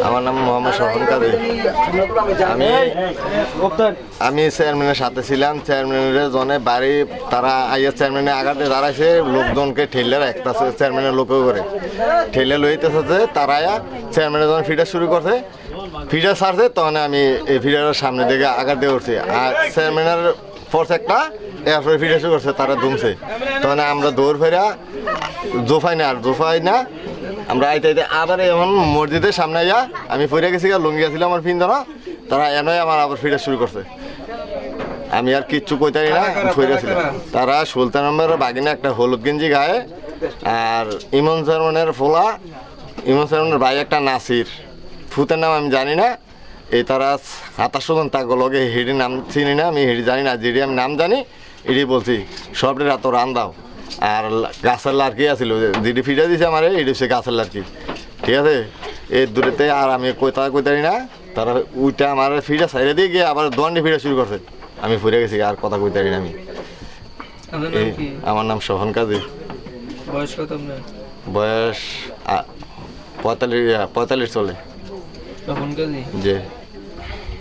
আমার নাম মোহাম্মদ শহন কাজী। আমি চেয়ারম্যানের সাথে ছিলাম। চেয়ারম্যানের জনে বাড়ি তারা আইয়া চেয়ারম্যানের আগাতে দাঁড়াইছে, লোকজনকে ঠেলে রাখতেছে, চেয়ারম্যানের লোকেও করে ঠেলে লইতেছে যে তারা চেয়ারম্যানের যখন ফিডার শুরু করছে, ফিডার ছাড়ছে, তখন আমি এই ফিডারের সামনে দিকে আগার দিয়ে উঠছি। আর চেয়ারম্যানের ফোর্স একটা এরপরে ফিডার শুরু করছে, তারা ধুমছে। তখন আমরা দৌড় ফেরা জোফাই না আমরা আইতে আইতে আবার এখন মসজিদের সামনে আইয়া আমি ফিরে গেছি, লুঙ্গি গেছিলাম আমার পিন্দনা, তারা এনই আমার আবার ফিরে শুরু করছে। আমি আর কিচ্ছু কইতারি না, ফিরেছিলাম। তারা সুলতান আহমেদের বাগিনা একটা হলুদ গেঞ্জি গায়ে, আর ইমন চেয়ারম্যানের ফোলা, ইমন চেয়ারম্যানের ভাই একটা নাসির, ফুতের নাম আমি জানি না। এই তারা 27 জন তাকে লগে হেডি নাম চিনি না, আমি হেডি জানি না, যেটি আমি নাম জানি এটি বলছি সবটির এত রান দাও। আর গাছের লাড়কি আছিল, যেটি ফিরে দিছে আমার এটি হচ্ছে গাছের লাড়কি, ঠিক আছে। এই দূরেতে আর আমি কইতারি না, তারা উইটা আমার ফিরে সাইডে দিয়ে গিয়ে আবার দোয়ান্ডি ফিরে শুরু করছে। আমি ফিরে গেছি, আর কথা কইতারি না আমি। আমার নাম শহন কাজী। বয়স কত আপনার? বয়স 45 চলে। শহন কাজী? জি।